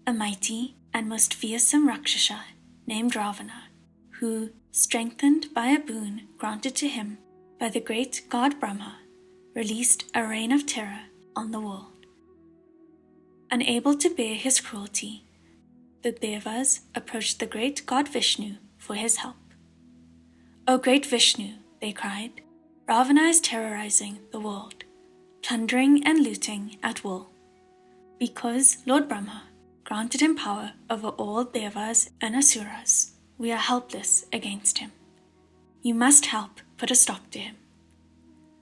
a mighty and most fearsome Rakshasa named Ravana, who, strengthened by a boon granted to him by the great god Brahma, released a reign of terror on the world. Unable to bear his cruelty, the Devas approached the great god Vishnu for his help. "O great Vishnu," they cried, "Ravana is terrorizing the world, plundering and looting at will. Because Lord Brahma granted him power over all Devas and Asuras, we are helpless against him. You must help put a stop to him."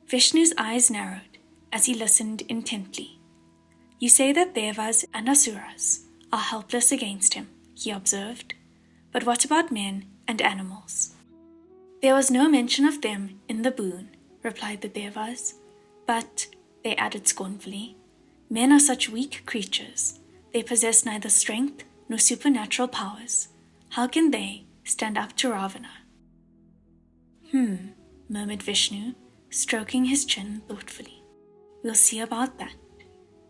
Vishnu's eyes narrowed as he listened intently. "You say that Devas and Asuras are helpless against him," he observed. "But what about men and animals?" "There was no mention of them in the boon," replied the Devas. "But," they added scornfully, "men are such weak creatures. They possess neither strength nor supernatural powers. How can they stand up to Ravana?" Murmured Vishnu, stroking his chin thoughtfully. "We'll see about that.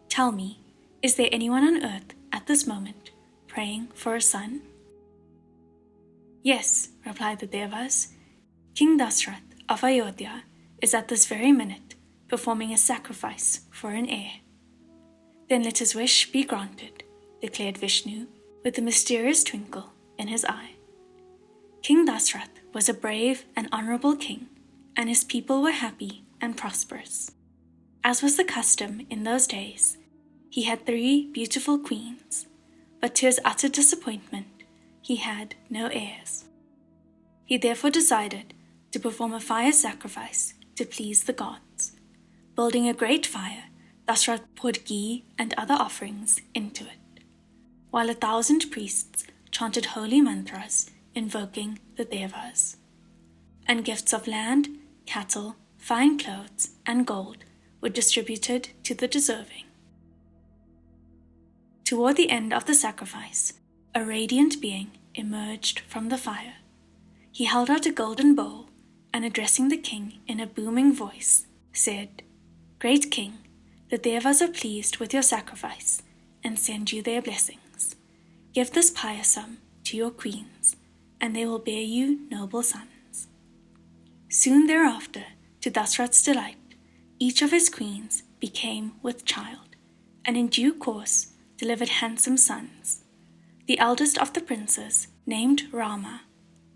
Tell me, is there anyone on earth at this moment praying for a son?" "Yes," replied the Devas. "King Dasrath of Ayodhya is at this very minute performing a sacrifice for an heir." "Then let his wish be granted," declared Vishnu with a mysterious twinkle in his eye. King Dasrath was a brave and honorable king, and his people were happy and prosperous. As was the custom in those days, he had 3 beautiful queens, but to his utter disappointment, he had no heirs. He therefore decided to perform a fire sacrifice to please the gods. Building a great fire, Dasrath poured ghee and other offerings into it, while 1,000 priests chanted holy mantras invoking the Devas. And gifts of land, cattle, fine clothes, and gold were distributed to the deserving. Toward the end of the sacrifice, a radiant being emerged from the fire. He held out a golden bowl and, addressing the king in a booming voice, said, "Great king, the Devas are pleased with your sacrifice and send you their blessings. Give this payasam to your queens, and they will bear you noble sons." Soon thereafter, to Dasrath's delight, each of his queens became with child, and in due course delivered handsome sons. The eldest of the princes, named Rama,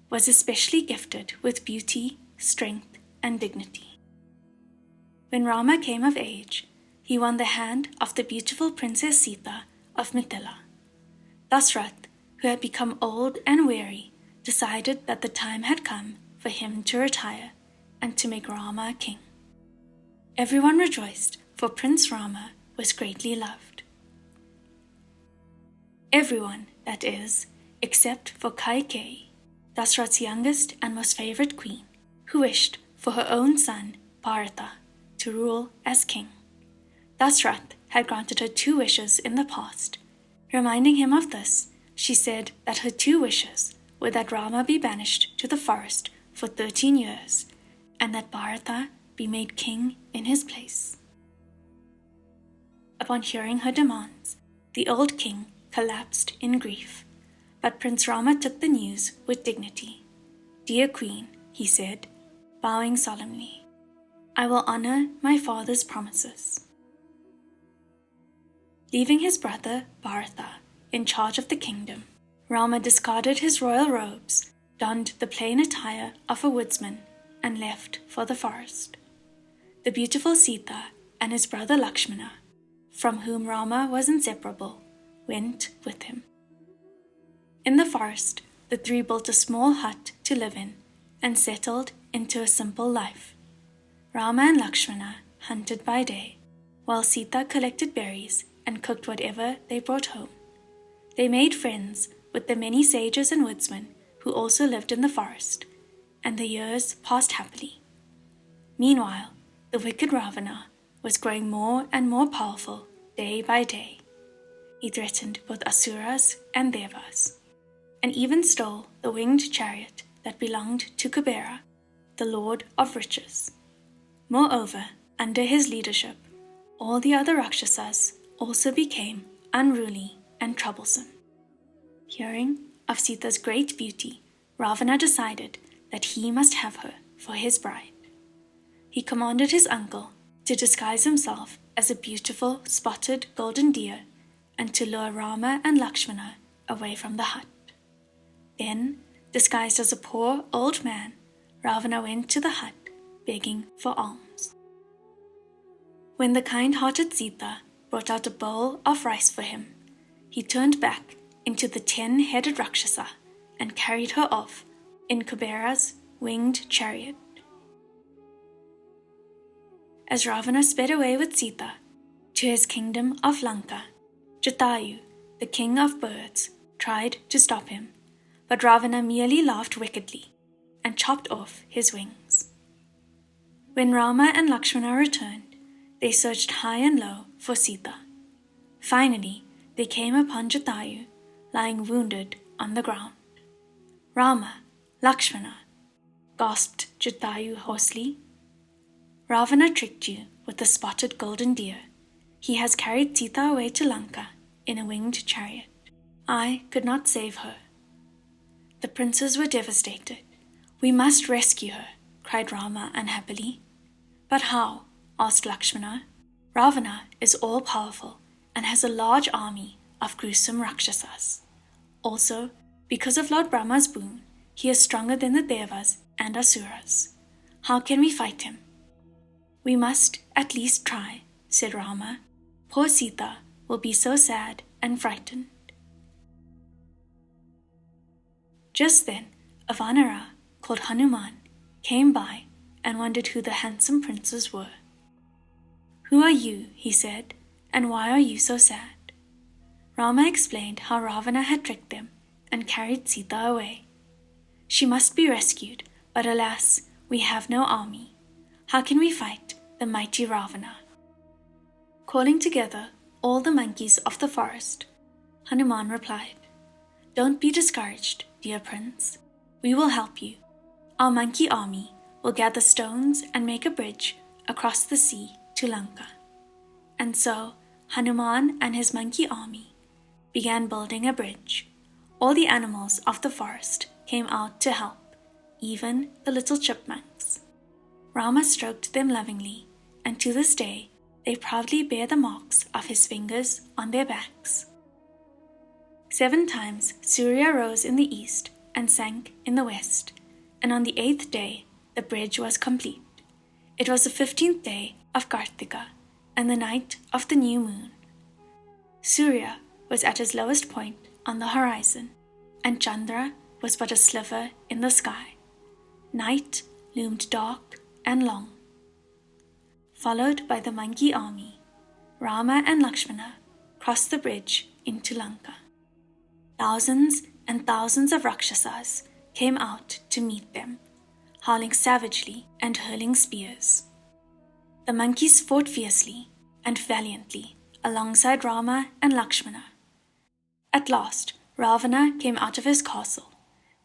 was especially gifted with beauty, strength, and dignity. When Rama came of age, he won the hand of the beautiful Princess Sita of Mithila. Dasrath, who had become old and weary, decided that the time had come for him to retire and to make Rama king. Everyone rejoiced, for Prince Rama was greatly loved. Everyone, that is, except for Kaikeyi, Dasrath's youngest and most favorite queen, who wished for her own son, Bharata, to rule as king. Dasrath had granted her 2 wishes in the past. Reminding him of this, she said that her 2 wishes were that Rama be banished to the forest for 13 years, and that Bharata be made king in his place. Upon hearing her demands, the old king collapsed in grief, but Prince Rama took the news with dignity. "Dear queen," he said, bowing solemnly, "I will honor my father's promises." Leaving his brother Bharata in charge of the kingdom, Rama discarded his royal robes, donned the plain attire of a woodsman, and left for the forest. The beautiful Sita and his brother Lakshmana, from whom Rama was inseparable, went with him. In the forest, the 3 built a small hut to live in and settled into a simple life. Rama and Lakshmana hunted by day, while Sita collected berries and cooked whatever they brought home. They made friends with the many sages and woodsmen who also lived in the forest, and the years passed happily. Meanwhile, the wicked Ravana was growing more and more powerful day by day. He threatened both Asuras and Devas, and even stole the winged chariot that belonged to Kubera, the Lord of Riches. Moreover, under his leadership, all the other Rakshasas also became unruly and troublesome. Hearing of Sita's great beauty, Ravana decided that he must have her for his bride. He commanded his uncle to disguise himself as a beautiful spotted golden deer and to lure Rama and Lakshmana away from the hut. Then, disguised as a poor old man, Ravana went to the hut begging for alms. When the kind-hearted Sita brought out a bowl of rice for him, he turned back into the 10-headed Rakshasa and carried her off in Kubera's winged chariot. As Ravana sped away with Sita to his kingdom of Lanka, Jatayu, the king of birds, tried to stop him, but Ravana merely laughed wickedly and chopped off his wings. When Rama and Lakshmana returned, they searched high and low for Sita. Finally, they came upon Jatayu lying wounded on the ground. "Rama, Lakshmana," gasped Jatayu hoarsely. "Ravana tricked you with the spotted golden deer. He has carried Sita away to Lanka in a winged chariot. I could not save her." The princes were devastated. "We must rescue her," cried Rama unhappily. "But how?" asked Lakshmana. "Ravana is all-powerful and has a large army of gruesome Rakshasas. Also, because of Lord Brahma's boon, he is stronger than the Devas and Asuras. How can we fight him?" "We must at least try," said Rama. "Poor Sita will be so sad and frightened." Just then, a Vanara called Hanuman came by and wondered who the handsome princes were. "Who are you?" he said, "and why are you so sad?" Rama explained how Ravana had tricked them and carried Sita away. "She must be rescued, but alas, we have no army. How can we fight the mighty Ravana?" Calling together all the monkeys of the forest, Hanuman replied, "Don't be discouraged, dear prince. We will help you. Our monkey army will gather stones and make a bridge across the sea to Lanka." And so Hanuman and his monkey army began building a bridge. All the animals of the forest came out to help, even the little chipmunks. Rama stroked them lovingly, and to this day they proudly bear the marks of his fingers on their backs. 7 times Surya rose in the east and sank in the west, and on the 8th day the bridge was complete. It was the 15th day of Kartika, and the night of the new moon. Surya was at his lowest point on the horizon, and Chandra was but a sliver in the sky. Night loomed dark and long. Followed by the monkey army, Rama and Lakshmana crossed the bridge into Lanka. Thousands and thousands of Rakshasas came out to meet them, howling savagely and hurling spears. The monkeys fought fiercely and valiantly alongside Rama and Lakshmana. At last, Ravana came out of his castle,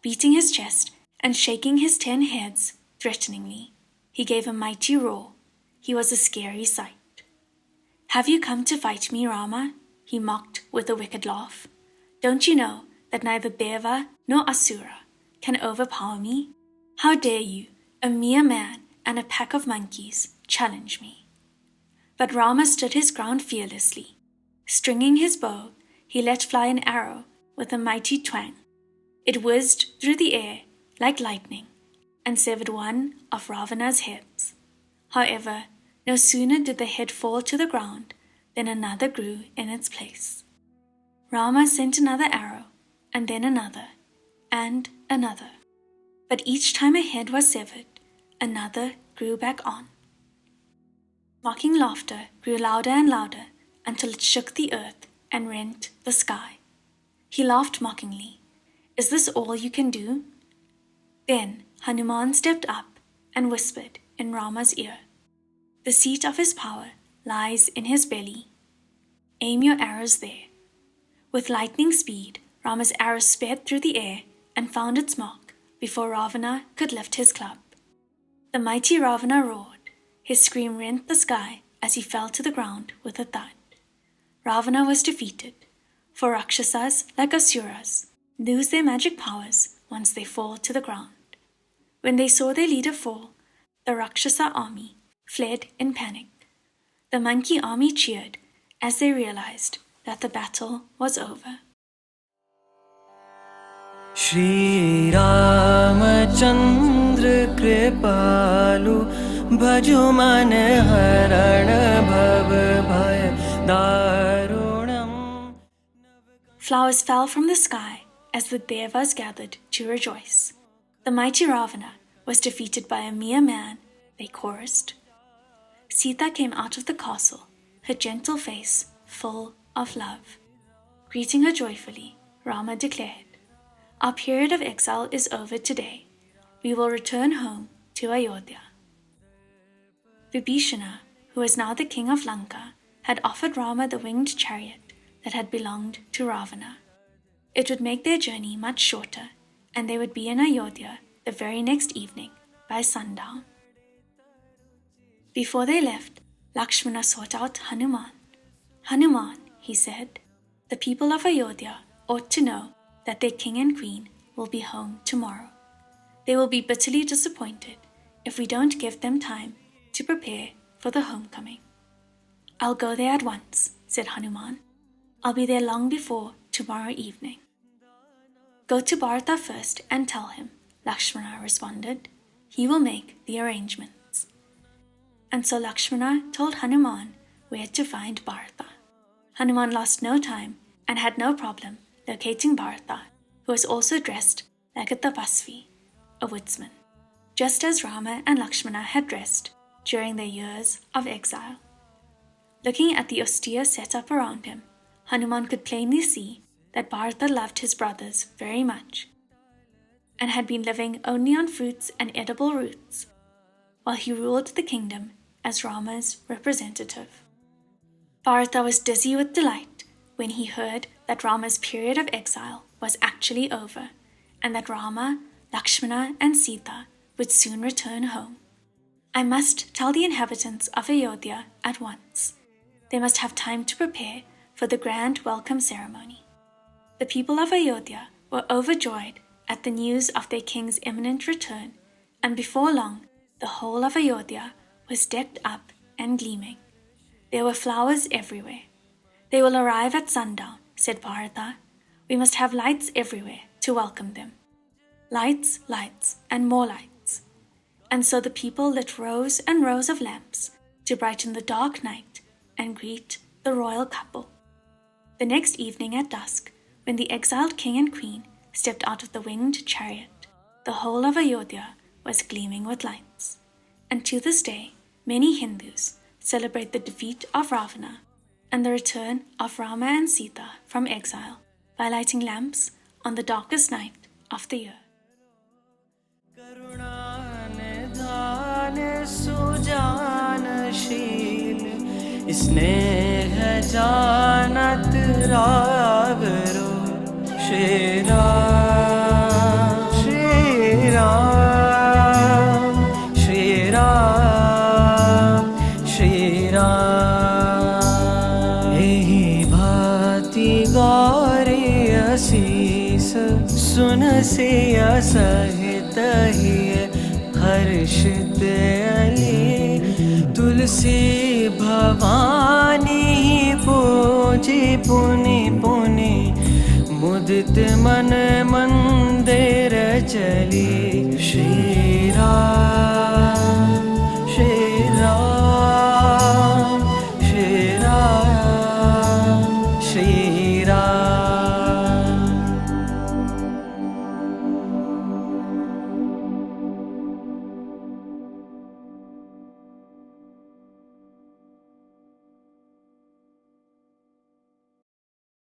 beating his chest and shaking his 10 heads threateningly. He gave a mighty roar. He was a scary sight. "Have you come to fight me, Rama?" he mocked with a wicked laugh. "Don't you know that neither Deva nor Asura can overpower me? How dare you, a mere man and a pack of monkeys, challenge me?" But Rama stood his ground fearlessly. Stringing his bow, he let fly an arrow with a mighty twang. It whizzed through the air like lightning and severed one of Ravana's heads. However, no sooner did the head fall to the ground than another grew in its place. Rama sent another arrow, and then another, and another. But each time a head was severed, another grew back on. Mocking laughter grew louder and louder until it shook the earth and rent the sky. He laughed mockingly. "Is this all you can do?" Then Hanuman stepped up and whispered in Rama's ear, "The seat of his power lies in his belly. Aim your arrows there." With lightning speed, Rama's arrow sped through the air and found its mark before Ravana could lift his club. The mighty Ravana roared. His scream rent the sky as he fell to the ground with a thud. Ravana was defeated. for Rakshasas, like Asuras, lose their magic powers once they fall to the ground. When they saw their leader fall, the Rakshasa army fled in panic. The monkey army cheered as they realized that the battle was over. Shree Chandra Kripalu Bhajan Haran Bhav Bhaya Darunam. Flowers fell from the sky as the Devas gathered to rejoice. The mighty Ravana was defeated by a mere man, they chorused. Sita came out of the castle, her gentle face full of love. Greeting her joyfully, Rama declared, "Our period of exile is over today. We will return home to Ayodhya." Vibhishana, who was now the king of Lanka, had offered Rama the winged chariot that had belonged to Ravana. It would make their journey much shorter, and they would be in Ayodhya the very next evening by sundown. Before they left, Lakshmana sought out Hanuman. "Hanuman," he said, "the people of Ayodhya ought to know that their king and queen will be home tomorrow. They will be bitterly disappointed if we don't give them time to prepare for the homecoming." "I'll go there at once," said Hanuman. "I'll be there long before tomorrow evening." "Go to Bharata first and tell him," Lakshmana responded. "He will make the arrangements." And so Lakshmana told Hanuman where to find Bharata. Hanuman lost no time and had no problem locating Bharata, who was also dressed like a tapasvi, a woodsman, just as Rama and Lakshmana had dressed during their years of exile. Looking at the austere setup around him, Hanuman could plainly see that Bharata loved his brothers very much and had been living only on fruits and edible roots, while he ruled the kingdom as Rama's representative. Bharata was dizzy with delight when he heard that Rama's period of exile was actually over, and that Rama, Lakshmana, and Sita would soon return home. "I must tell the inhabitants of Ayodhya at once. They must have time to prepare for the grand welcome ceremony." The people of Ayodhya were overjoyed at the news of their king's imminent return, and before long the whole of Ayodhya was decked up and gleaming. There were flowers everywhere. "They will arrive at sundown," said Bharata. "We must have lights everywhere to welcome them." Lights, lights, and more lights. And so the people lit rows and rows of lamps to brighten the dark night and greet the royal couple. The next evening at dusk, when the exiled king and queen stepped out of the winged chariot, the whole of Ayodhya was gleaming with lights. And to this day, many Hindus celebrate the defeat of Ravana and the return of Rama and Sita from exile by lighting lamps on the darkest night of the year. Shri Ram, Shri Ram, Shri Ram, Shri Ram. Ehi bhati gauri asis sun siya sahit hi harshit ali tulsi bhavani puji puni puni मुदित मन मंदिर चली। श्री राम।